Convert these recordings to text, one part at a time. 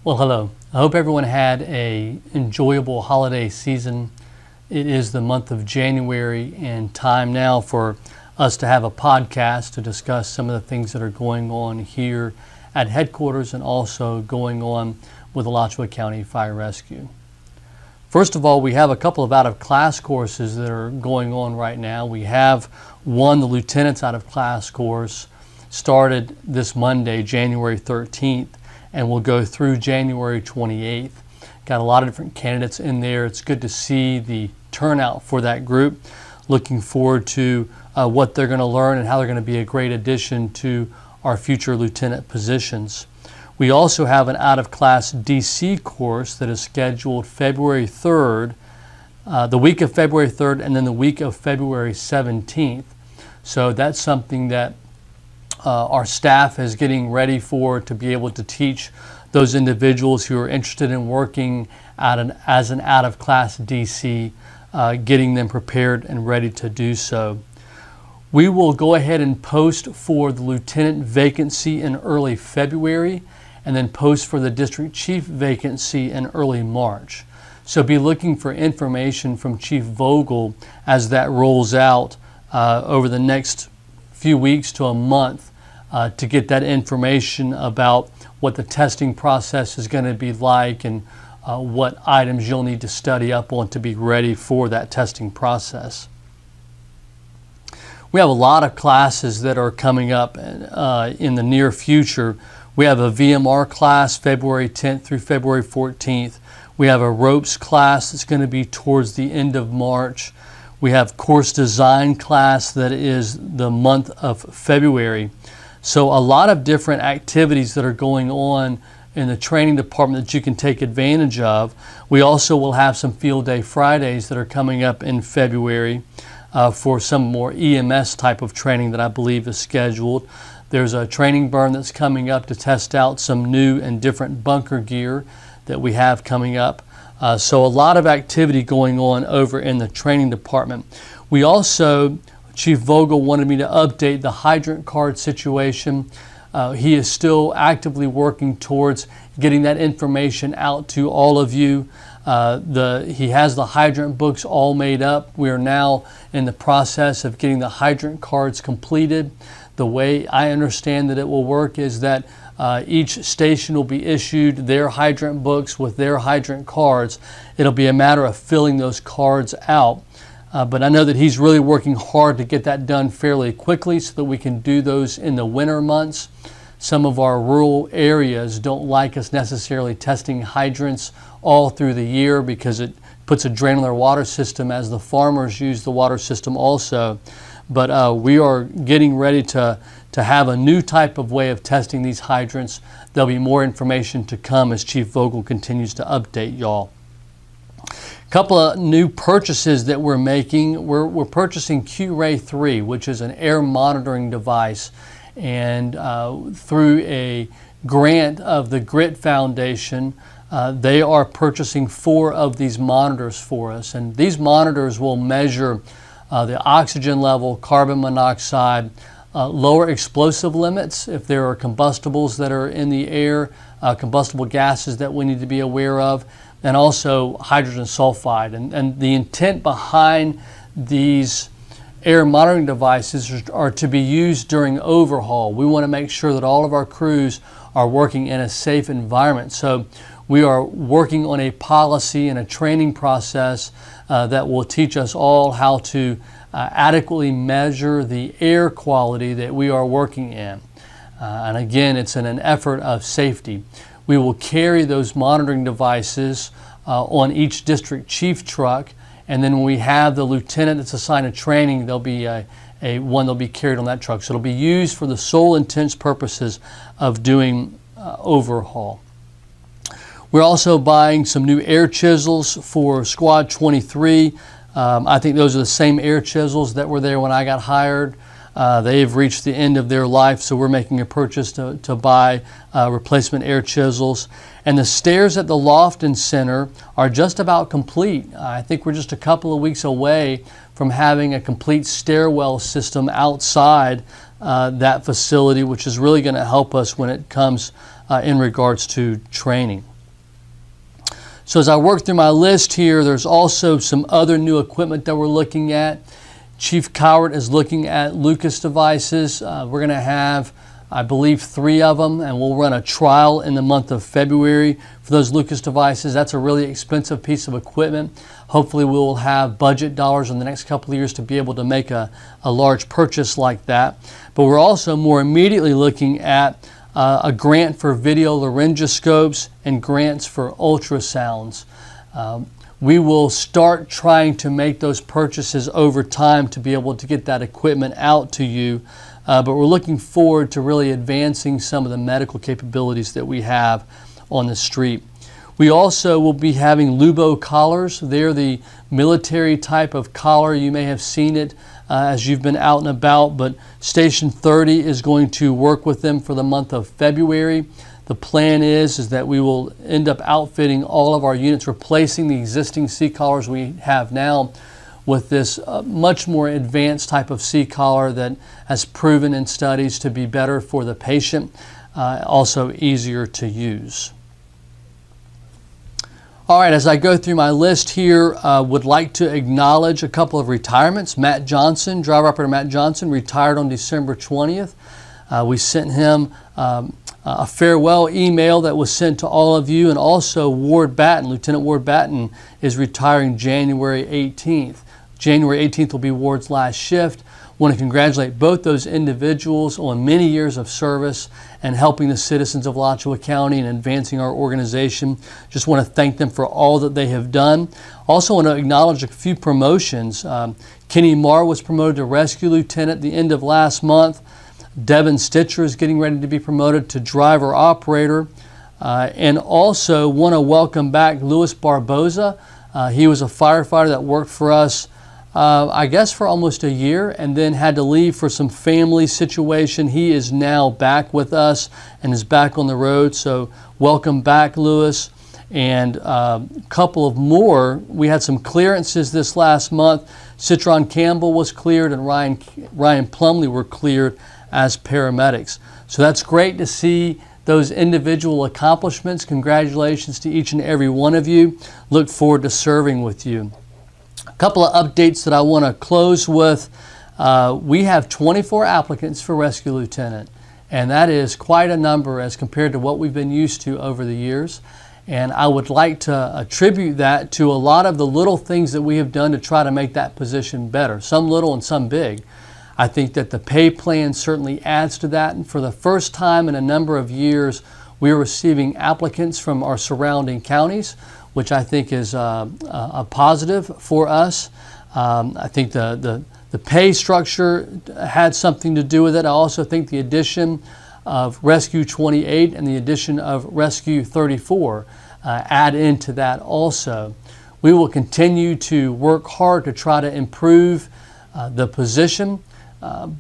Well, hello. I hope everyone had an enjoyable holiday season. It is the month of January and time now for us to have a podcast to discuss some of the things that are going on here at headquarters and also going on with the Alachua County Fire Rescue. First of all, we have a couple of out-of-class courses that are going on right now. We have one, the Lieutenant's out-of-class course, started this Monday, January 13th, and will go through January 28th. Got a lot of different candidates in there. It's good to see the turnout for that group. Looking forward to what they're going to learn and how they're going to be a great addition to our future lieutenant positions. We also have an out-of-class DC course that is scheduled February 3rd, the week of February 3rd, and then the week of February 17th. So that's something that our staff is getting ready for, to be able to teach those individuals who are interested in working as an out-of-class DC, getting them prepared and ready to do so. We will go ahead and post for the lieutenant vacancy in early February, and then post for the district chief vacancy in early March. So be looking for information from Chief Vogel as that rolls out over the next few weeks to a month to get that information about what the testing process is going to be like and what items you'll need to study up on to be ready for that testing process. We have a lot of classes that are coming up in the near future. We have a VMR class February 10th through February 14th. We have a ropes class that's going to be towards the end of March. We have course design class that is the month of February. So a lot of different activities that are going on in the training department that you can take advantage of. We also will have some field day Fridays that are coming up in February for some more EMS type of training that I believe is scheduled. There's a training burn that's coming up to test out some new and different bunker gear that we have coming up. So a lot of activity going on over in the training department. We also, Chief Vogel wanted me to update the hydrant card situation. He is still actively working towards getting that information out to all of you. He has the hydrant books all made up. We are now in the process of getting the hydrant cards completed. The way I understand that it will work is that each station will be issued their hydrant books with their hydrant cards. It'll be a matter of filling those cards out. But I know that he's really working hard to get that done fairly quickly so that we can do those in the winter months. Some of our rural areas don't like us necessarily testing hydrants all through the year because it puts a drain on their water system, as the farmers use the water system also. But we are getting ready to have a new type of way of testing these hydrants. There'll be more information to come as Chief Vogel continues to update y'all. A couple of new purchases that we're making. We're purchasing Q-Ray 3, which is an air monitoring device. And through a grant of the Grit Foundation, they are purchasing 4 of these monitors for us. And these monitors will measure the oxygen level, carbon monoxide, lower explosive limits if there are combustibles that are in the air, combustible gases that we need to be aware of, and also hydrogen sulfide. And the intent behind these air monitoring devices are to be used during overhaul. We want to make sure that all of our crews are working in a safe environment. So we are working on a policy and a training process that will teach us all how to adequately measure the air quality that we are working in. And again, it's in an effort of safety. We will carry those monitoring devices on each district chief truck, and then when we have the lieutenant that's assigned to training, there'll be one that'll be carried on that truck. So it'll be used for the sole intents purposes of doing overhaul. We're also buying some new air chisels for Squad 23. I think those are the same air chisels that were there when I got hired. They've reached the end of their life, so we're making a purchase to buy replacement air chisels. And the stairs at the Lofton Center are just about complete. I think we're just a couple of weeks away from having a complete stairwell system outside that facility, which is really going to help us when it comes in regards to training. So as I work through my list here, there's also some other new equipment that we're looking at. Chief Coward is looking at Lucas devices. We're going to have, I believe, 3 of them, and we'll run a trial in the month of February for those Lucas devices. That's a really expensive piece of equipment. Hopefully we'll have budget dollars in the next couple of years to be able to make a large purchase like that. But we're also more immediately looking at a grant for video laryngoscopes and grants for ultrasounds. We will start trying to make those purchases over time to be able to get that equipment out to you. But we're looking forward to really advancing some of the medical capabilities that we have on the street. We also will be having Lubo collars. They're the military type of collar. You may have seen it as you've been out and about, but Station 30 is going to work with them for the month of February. The plan is that we will end up outfitting all of our units, replacing the existing C-collars we have now with this much more advanced type of C-collar that has proven in studies to be better for the patient, also easier to use. All right, as I go through my list here, would like to acknowledge a couple of retirements. Matt Johnson, driver operator Matt Johnson, retired on December 20th. We sent him a farewell email that was sent to all of you, and also Ward Batten, Lieutenant Ward Batten, is retiring January 18th. January 18th will be Ward's last shift. Want to congratulate both those individuals on many years of service and helping the citizens of Alachua County and advancing our organization. Just want to thank them for all that they have done. Also want to acknowledge a few promotions. Kenny Marr was promoted to Rescue Lieutenant at the end of last month. Devin Stitcher is getting ready to be promoted to driver operator. And also want to welcome back Louis Barboza. He was a firefighter that worked for us I guess for almost a year, and then had to leave for some family situation. He is now back with us and is back on the road. So welcome back, Louis. And a couple of more. We had some clearances this last month. Citron Campbell was cleared, and Ryan Plumley were cleared as paramedics. So that's great to see those individual accomplishments. Congratulations to each and every one of you. Look forward to serving with you. A couple of updates that I want to close with. We have 24 applicants for Rescue Lieutenant, and that is quite a number as compared to what we've been used to over the years. And I would like to attribute that to a lot of the little things that we have done to try to make that position better, some little and some big. I think that the pay plan certainly adds to that, and for the first time in a number of years, we are receiving applicants from our surrounding counties, which I think is a positive for us. I think the pay structure had something to do with it. I also think the addition of Rescue 28 and the addition of Rescue 34 add into that also. We will continue to work hard to try to improve the position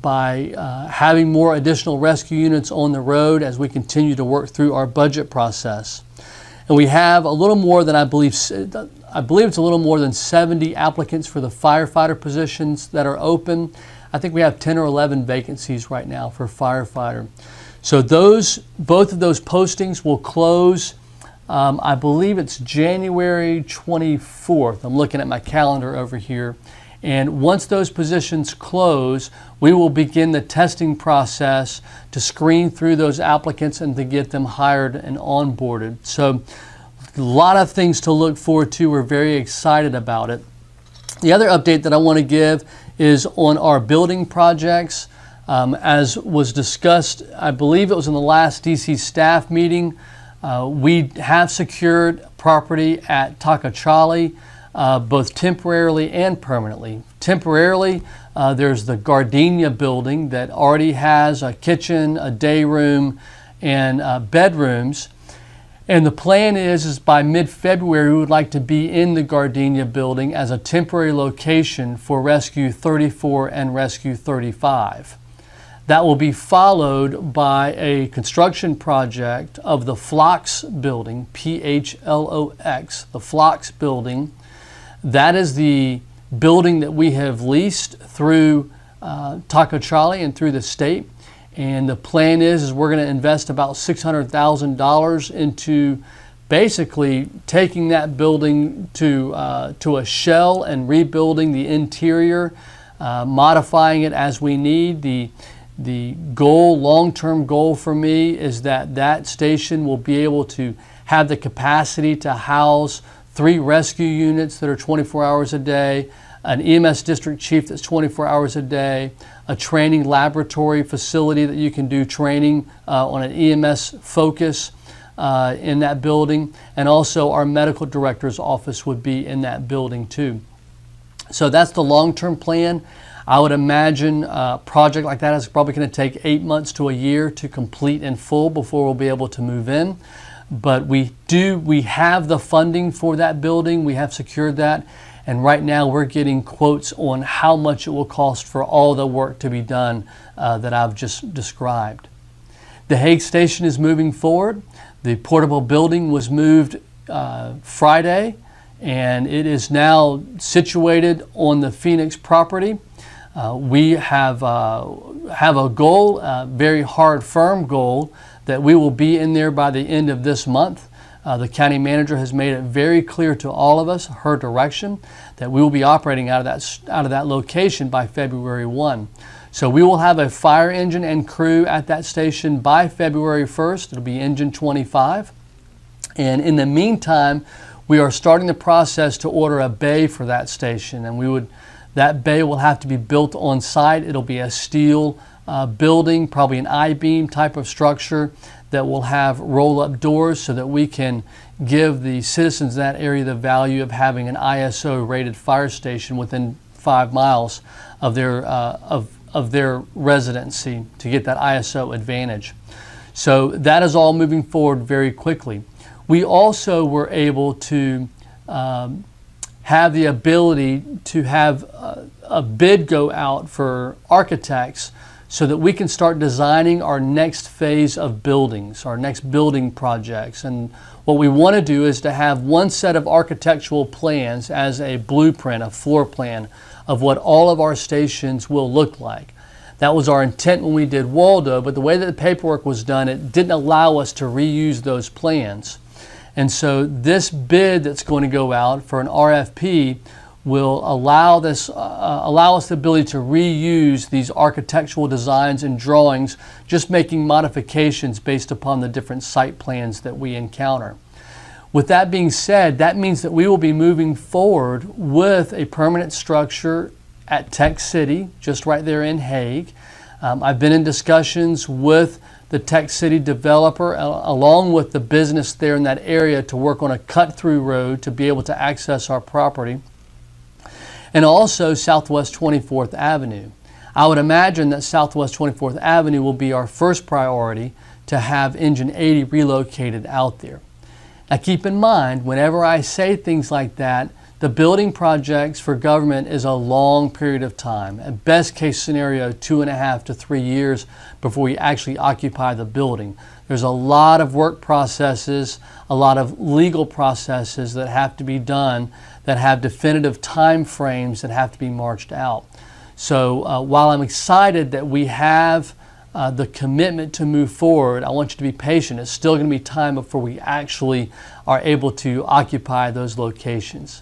by having more additional rescue units on the road as we continue to work through our budget process. And we have a little more than I believe it's a little more than 70 applicants for the firefighter positions that are open. I think we have 10 or 11 vacancies right now for firefighter. So both of those postings will close, I believe it's January 24th. I'm looking at my calendar over here. And once those positions close, we will begin the testing process to screen through those applicants and to get them hired and onboarded. So a lot of things to look forward to. We're very excited about it. The other update that I want to give is on our building projects. As was discussed, I believe it was in the last DC staff meeting, we have secured property at Takachali, both temporarily and permanently. Temporarily, there's the Gardenia building that already has a kitchen, a day room, and bedrooms. And the plan is by mid-February, we would like to be in the Gardenia building as a temporary location for Rescue 34 and Rescue 35. That will be followed by a construction project of the Phlox building, P-H-L-O-X, the Phlox building. That is the building that we have leased through Takachali and through the state. And the plan is we're going to invest about $600,000 into basically taking that building to a shell and rebuilding the interior, modifying it as we need. The goal, long-term goal for me, is that that station will be able to have the capacity to house 3 rescue units that are 24 hours a day, an EMS district chief that's 24 hours a day, a training laboratory facility that you can do training on an EMS focus in that building, and also our medical director's office would be in that building too. So that's the long-term plan. I would imagine a project like that is probably going to take 8 months to a year to complete in full before we'll be able to move in. But we have the funding for that building. We have secured that. And right now we're getting quotes on how much it will cost for all the work to be done that I've just described. The Hague Station is moving forward. The portable building was moved Friday, and it is now situated on the Phoenix property. We have a goal, a very hard, firm goal, that we will be in there by the end of this month. The county manager has made it very clear to all of us, her direction, that we will be operating out of that location by February 1. So we will have a fire engine and crew at that station by February 1st. It'll be engine 25. And in the meantime, we are starting the process to order a bay for that station, and that bay will have to be built on site. It'll be a steel building, probably an I-beam type of structure that will have roll-up doors so that we can give the citizens in that area the value of having an ISO-rated fire station within 5 miles of their residency to get that ISO advantage. So that is all moving forward very quickly. We also were able to have the ability to have a bid go out for architects so that we can start designing our next phase of buildings, our next building projects. And what we want to do is to have one set of architectural plans as a blueprint, a floor plan of what all of our stations will look like. That was our intent when we did Waldo, but the way that the paperwork was done, it didn't allow us to reuse those plans. And so this bid that's going to go out for an RFP will allow us the ability to reuse these architectural designs and drawings, just making modifications based upon the different site plans that we encounter. With that being said, that means that we will be moving forward with a permanent structure at Tech City, just right there in Hague. I've been in discussions with the Tech City developer along with the business there in that area to work on a cut-through road to be able to access our property, and also Southwest 24th Avenue. I would imagine that Southwest 24th Avenue will be our first priority to have Engine 80 relocated out there. Now keep in mind, whenever I say things like that, the building projects for government is a long period of time. At best case scenario, 2.5 to 3 years before we actually occupy the building. There's a lot of work processes, a lot of legal processes that have to be done that have definitive time frames that have to be marched out. So while I'm excited that we have the commitment to move forward, I want you to be patient. It's still going to be time before we actually are able to occupy those locations.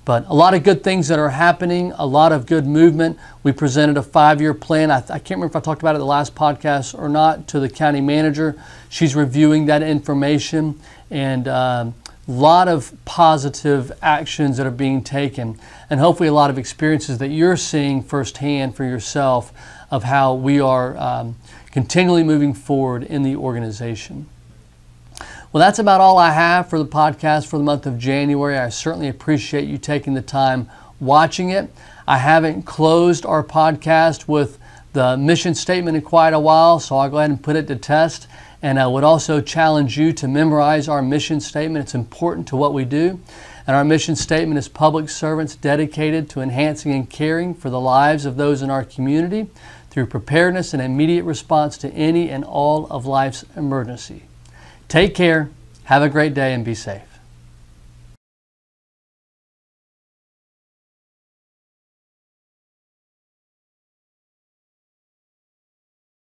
But a lot of good things that are happening, a lot of good movement. We presented a 5-year plan. I can't remember if I talked about it in the last podcast or not, to the county manager. She's reviewing that information, and a lot of positive actions that are being taken, and hopefully a lot of experiences that you're seeing firsthand for yourself of how we are continually moving forward in the organization. Well, that's about all I have for the podcast for the month of January. I certainly appreciate you taking the time watching it. I haven't closed our podcast with the mission statement in quite a while, so I'll go ahead and put it to test. And I would also challenge you to memorize our mission statement. It's important to what we do. And our mission statement is public servants dedicated to enhancing and caring for the lives of those in our community through preparedness and immediate response to any and all of life's emergency. Take care, have a great day, and be safe.